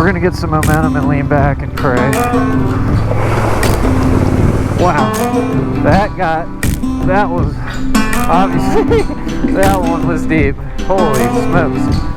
gonna get some momentum and lean back and pray. Wow, that was obviously that one was deep. Holy smokes.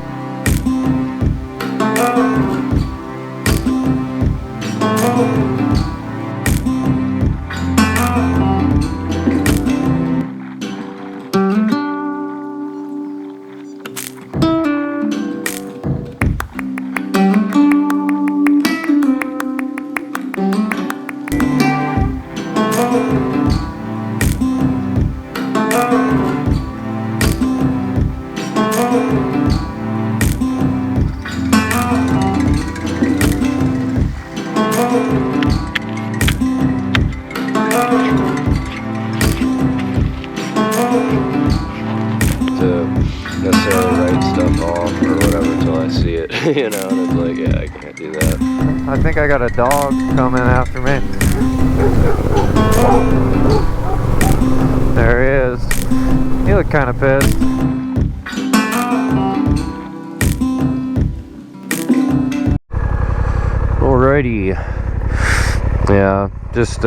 You know, and it's like, yeah, I can't do that. I think I got a dog coming after me. There he is. He looked kind of pissed. Alrighty. Yeah, just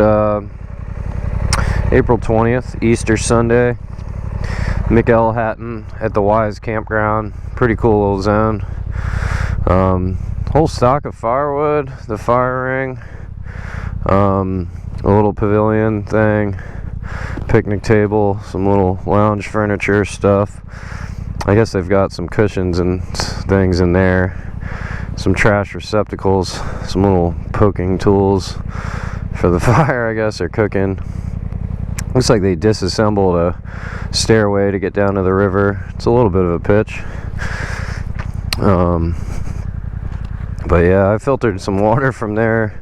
April 20th, Easter Sunday. McElhatton at the Wise Campground. Pretty cool little zone. Whole stock of firewood, the fire ring, a little pavilion thing, picnic table, some little lounge furniture stuff. I guess they've got some cushions and things in there, some trash receptacles, some little poking tools for the fire, I guess, or cooking. Looks like they disassembled a stairway to get down to the river. It's a little bit of a pitch. But yeah, I filtered some water from there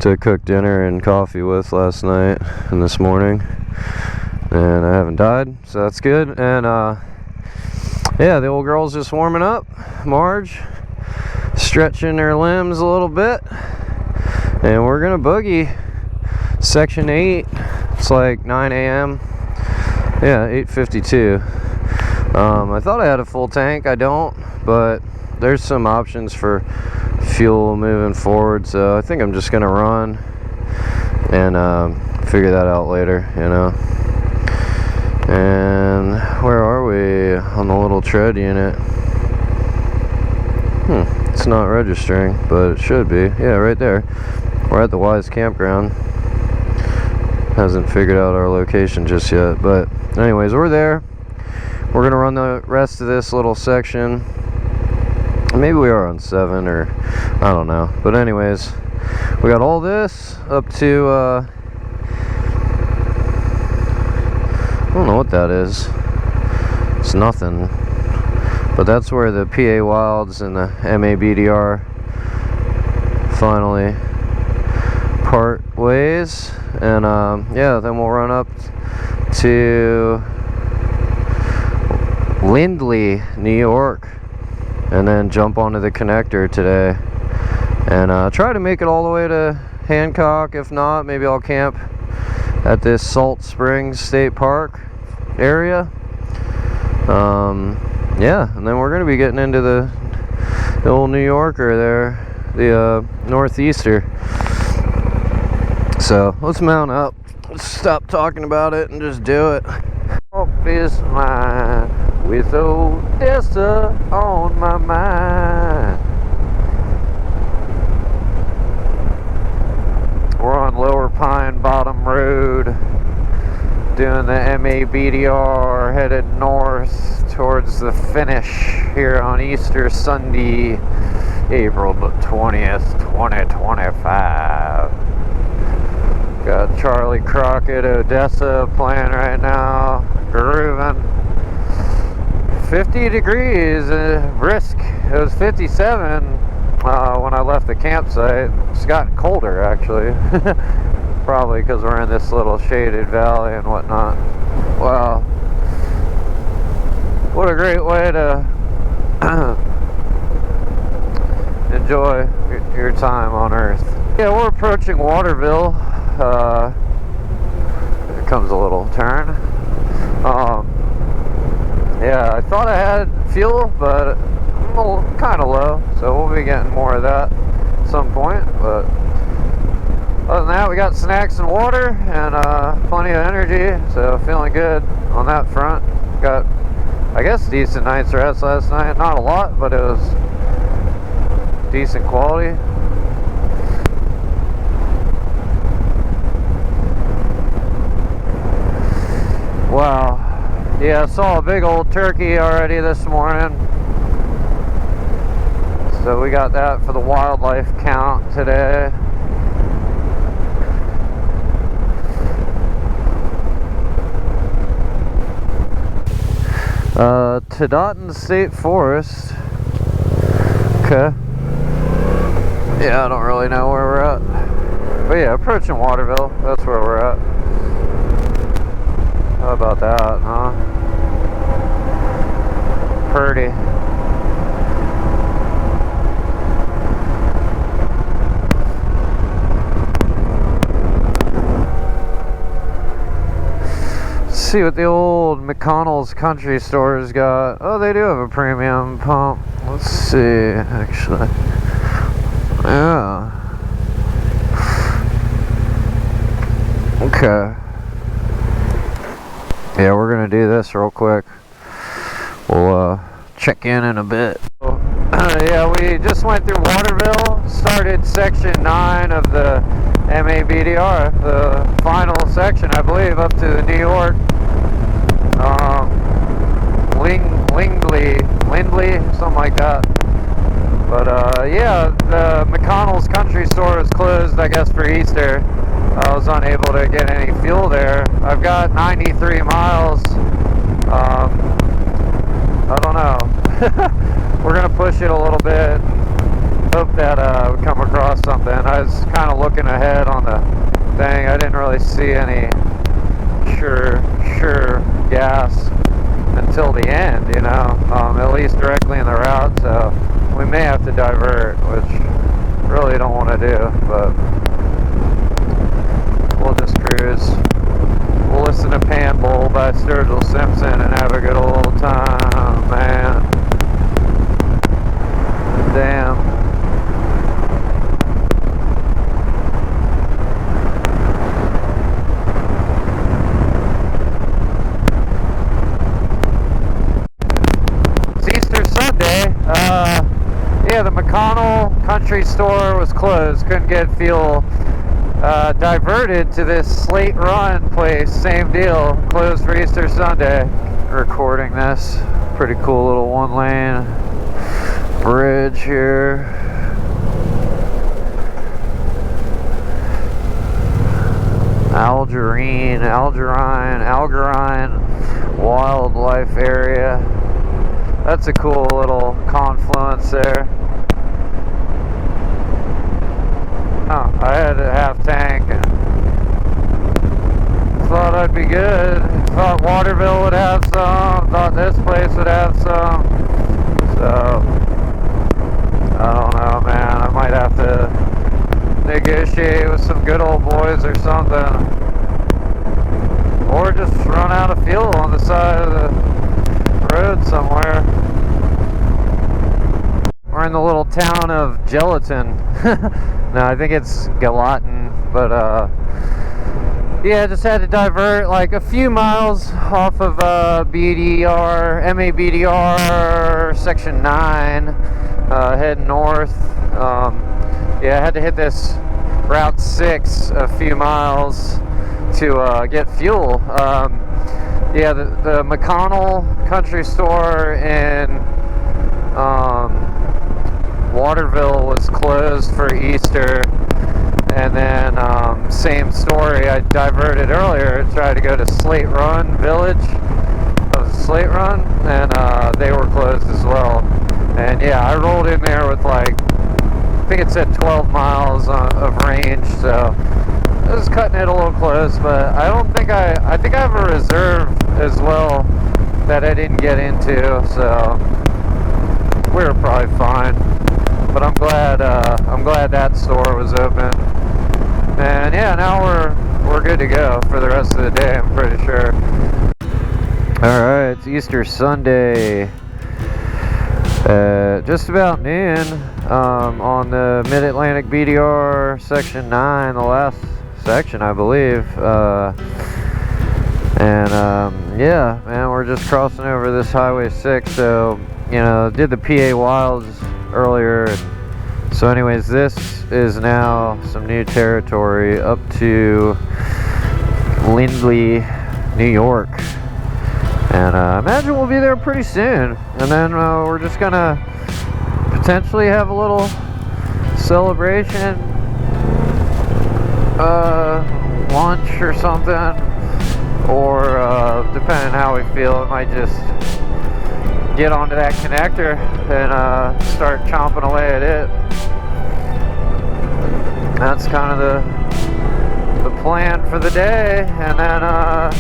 to cook dinner and coffee with last night and this morning, and I haven't died, so that's good. And yeah, the old girl's just warming up. Marge stretching her limbs a little bit, and we're gonna boogie section 8. It's like 9 a.m. Yeah, 8:52. I thought I had a full tank. I don't, but there's some options for fuel moving forward, so I think I'm just gonna run and figure that out later, you know. And where are we on the little tread unit? It's not registering, but it should be. Yeah, right there. We're at the Wise Campground. Hasn't figured out our location just yet, but anyways, we're there. We're gonna run the rest of this little section. Maybe we are on 7, or I don't know, but anyways, we got all this up to I don't know what that is. It's nothing, but that's where the PA Wilds and the MABDR finally part ways. And yeah, then we'll run up to Lindley, New York, and then jump onto the connector today, and try to make it all the way to Hancock. If not, maybe I'll camp at this Salt Springs State Park area. Yeah, and then we're gonna be getting into the old New Yorker there, the Northeaster. So let's mount up. Let's stop talking about it and just do it. Hope is mine with Odessa on my mind. We're on Lower Pine Bottom Road, doing the MABDR, headed north towards the finish here on Easter Sunday, April 20th, 2025. Got Charlie Crockett, Odessa playing right now, grooving. 50 degrees, brisk. It was 57 when I left the campsite. It's gotten colder, actually. Probably because we're in this little shaded valley and whatnot. Wow. What a great way to enjoy your time on Earth. Yeah, we're approaching Waterville. Here comes a little turn. Yeah, I thought I had fuel, but I'm kind of low, so we'll be getting more of that some point. But other than that, we got snacks and water and plenty of energy, so feeling good on that front. Got, I guess, decent night's rest last night. Not a lot, but it was decent quality. Wow. Yeah, I saw a big old turkey already this morning. So we got that for the wildlife count today. Tedotten State Forest. Okay. Yeah, I don't really know where we're at. But yeah, approaching Waterville. That's where we're at. How about that, huh? Pretty. Let's see what the old McConnell's Country Store's got. Oh, they do have a premium pump. Let's see, actually. Yeah. Okay. Yeah, we're gonna do this real quick. We'll check in a bit. Yeah, we just went through Waterville, started section 9 of the MABDR, the final section, I believe, up to New York. Lindley, something like that. But yeah, the McConnell's Country Store is closed, I guess, for Easter. I was unable to get any fuel there. I've got 93 miles. I don't know. We're gonna push it a little bit. Hope that we come across something. I was kind of looking ahead on the thing. I didn't really see any sure gas until the end, you know, at least directly in the route. So we may have to divert, which really don't want to do, but we'll just cruise. We'll listen to Pan Bowl by Sturgill Simpson and have a good old time, man. Damn. It's Easter Sunday. Yeah, the McConnell Country Store was closed. Couldn't get fuel. Diverted to this Slate Run place, same deal, closed for Easter Sunday. Recording this, pretty cool little one-lane bridge here. Algerine wildlife area. That's a cool little confluence there. Oh, I had a half tank and thought I'd be good. Thought Waterville would have some. Thought this place would have some. So, I don't know, man. I might have to negotiate with some good old boys or something. Or just run out of fuel on the side of the road somewhere. We're in the little town of Gelatin. No, I think it's Gallatin, but yeah, just had to divert like a few miles off of MABDR section 9, heading north. Yeah, I had to hit this Route 6 a few miles to get fuel. Yeah, the McConnell Country Store in Waterville was closed for Easter, and then same story, I diverted earlier, tried to go to Slate Run Village of Slate Run, and they were closed as well. And yeah, I rolled in there with like, I think it said 12 miles of range, so I was cutting it a little close, but I don't think I think I have a reserve as well that I didn't get into, so we were probably fine. But I'm glad that store was open. And yeah, now we're good to go for the rest of the day, I'm pretty sure. Alright, it's Easter Sunday. Just about noon on the Mid-Atlantic BDR Section 9, the last section, I believe. Yeah, man, we're just crossing over this Highway 6, so, you know, did the PA Wilds earlier. So anyways, this is now some new territory up to Lindley, New York. And I imagine we'll be there pretty soon. And then we're just gonna potentially have a little celebration, lunch or something. Or depending on how we feel, it might just get onto that connector and start chomping away at it. That's kind of the plan for the day. And then I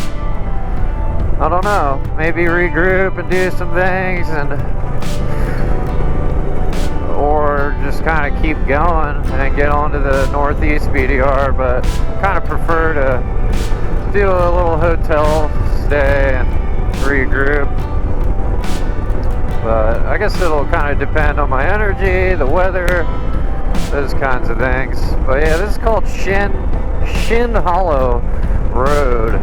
don't know, maybe regroup and do some things, or just kind of keep going and get onto the Northeast BDR, but kind of prefer to do a little hotel stay and regroup. But I guess it'll kind of depend on my energy, the weather, those kinds of things. But yeah, this is called Shin Hollow Road.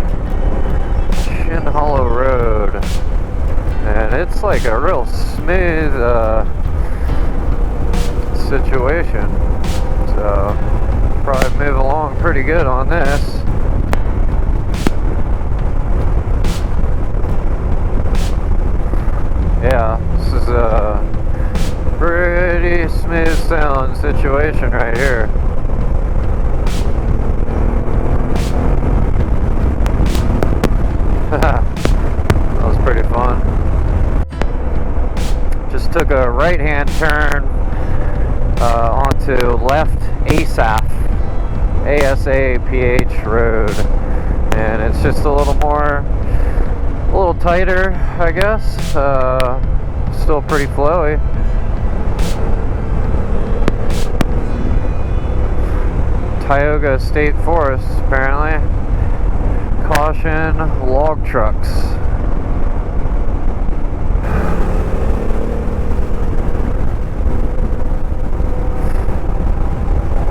Shin Hollow Road. And it's like a real smooth situation. So probably move along pretty good on this. Yeah, this is a pretty smooth sailing situation right here. That was pretty fun. Just took a right-hand turn onto left ASAPH Road, and it's just a little tighter, I guess. Still pretty flowy. Tioga State Forest, apparently. Caution, log trucks.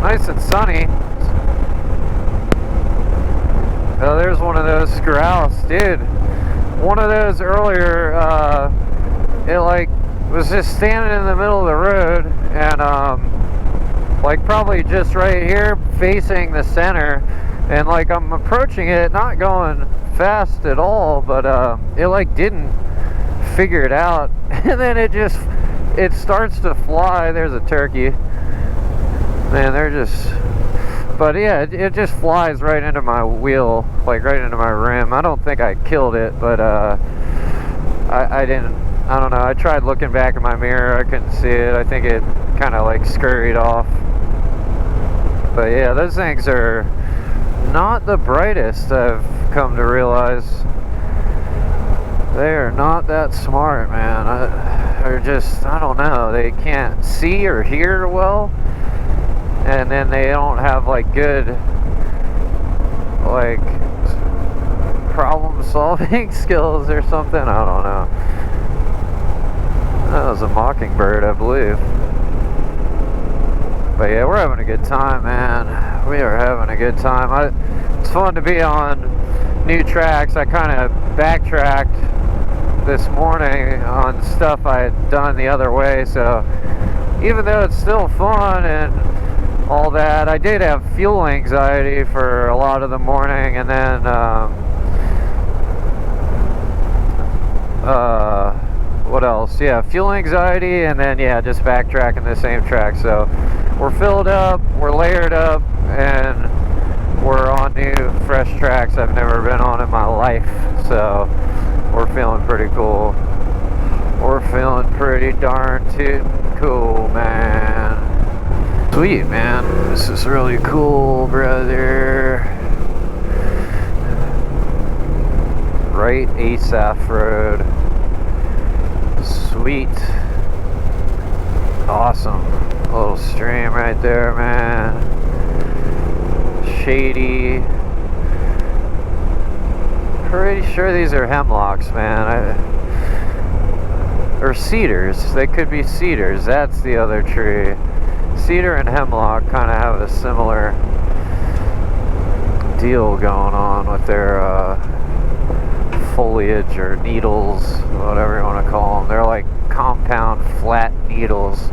Nice and sunny. Oh, there's one of those grouse, dude. One of those earlier, it like was just standing in the middle of the road, and like probably just right here facing the center, and like I'm approaching it, not going fast at all, but it like didn't figure it out, and then it starts to fly. There's a turkey. Man, they're just, but yeah, it just flies right into my wheel, like right into my rim. I don't think I killed it, but I don't know. I tried looking back in my mirror. I couldn't see it. I think it kind of like scurried off. But yeah, those things are not the brightest, I've come to realize. They are not that smart, man. They're just, I don't know. They can't see or hear well. And then they don't have like good like problem solving skills or something. I don't know. That was a mockingbird, I believe. But yeah, we're having a good time, man. We are having a good time. It's fun to be on new tracks. I kind of backtracked this morning on stuff I had done the other way, so even though it's still fun and all that, I did have fuel anxiety for a lot of the morning, and then what else? Yeah, fuel anxiety, and then yeah, just backtracking the same track. So we're filled up, we're layered up, and we're on new fresh tracks I've never been on in my life. So we're feeling pretty cool. We're feeling pretty darn tootin' cool, man. Sweet, man. This is really cool, brother. Right ASAPH Road. Sweet. Awesome. A little stream right there, man. Shady. Pretty sure these are hemlocks, man. or cedars. They could be cedars. That's the other tree. Cedar and hemlock kind of have a similar deal going on with their foliage or needles, whatever you want to call them. They're like compound flat needles.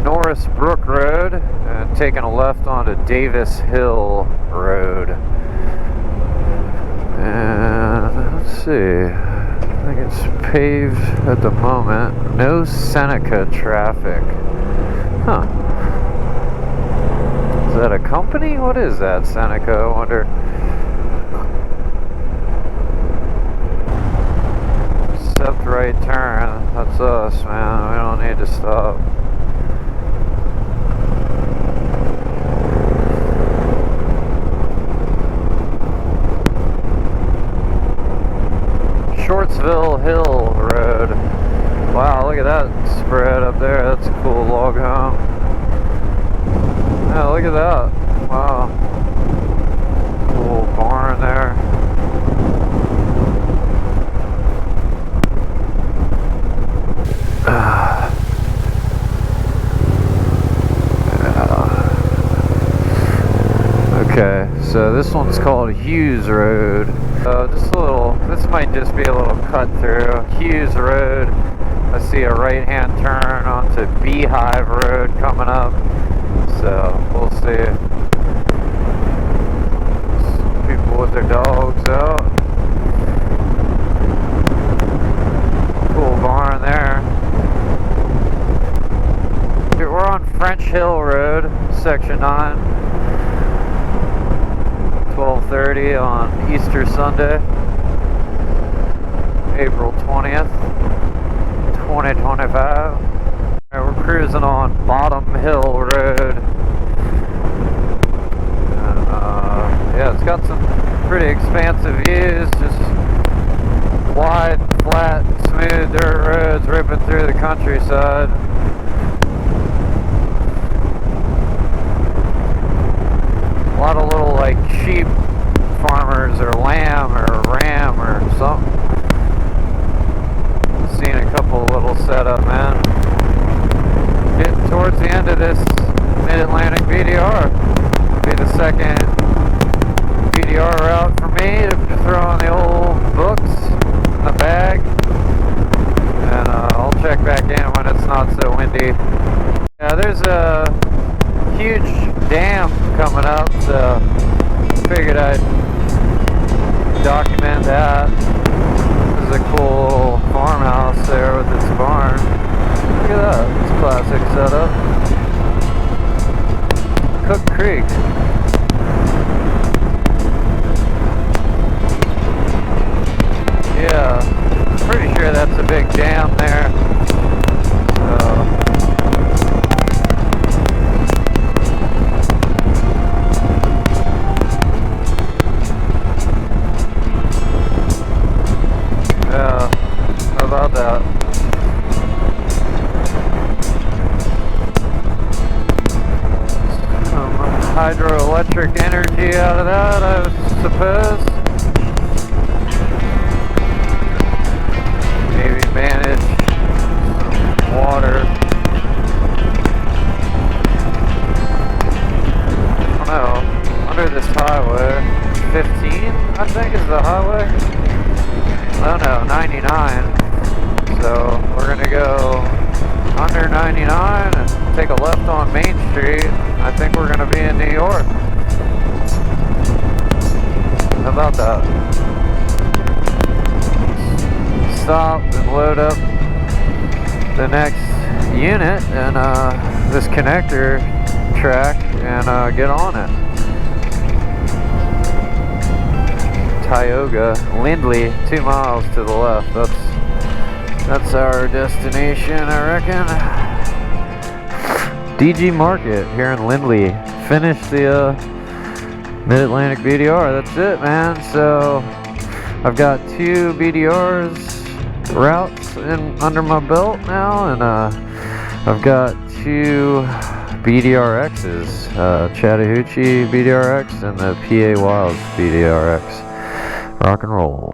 Norris Brook Road, and taking a left onto Davis Hill Road. And let's see, I think it's paved at the moment. No Seneca traffic. Huh. Is that a company? What is that, Seneca? I wonder. Except right turn. That's us, man. We don't need to stop. Shortsville Hill Road. Wow, look at that spread up there. That's a cool log home. Yeah, look at that. Wow. Cool barn there. Okay, so this one's called Hughes Road. Just a little, this might just be a little cut through. Hughes Road. I see a right-hand turn onto Beehive Road coming up. So, we'll see. Some people with their dogs out. Cool barn there. Here, we're on French Hill Road, Section 9. 12:30 on Easter Sunday, April 20th, 2025. Right, we're cruising on Bottom Hill Road. And, yeah, it's got some pretty expansive views, just wide, flat, smooth dirt roads ripping through the countryside. A lot of little like sheep farmers or lamb or ram or something. Seen a couple little setup, man. Getting towards the end of this Mid-Atlantic BDR. Be the second BDR route for me to throw in the old books in the bag. And I'll check back in when it's not so windy. Yeah, there's a huge dam coming up, so figured I'd document that. This is a cool little farmhouse there with its barn. Look at that, it's a classic setup. Cook Creek. Yeah, pretty sure that's a big dam there. So about that. Some hydroelectric energy out of that, I suppose. Maybe manage some water. I don't know. Under this highway, 15, I think, is the highway. Oh no, 99. So we're gonna go under 99 and take a left on Main Street. I think we're gonna be in New York. How about that? Stop and load up the next unit and this connector track and get on it. Tioga, Lindley, 2 miles to the left. That's our destination, I reckon. DG Market here in Lindley. Finished the Mid-Atlantic BDR. That's it, man. So I've got 2 BDRs routes under my belt now, and I've got 2 BDRXs, Chattahoochee BDRX and the PA Wilds BDRX. Rock and roll.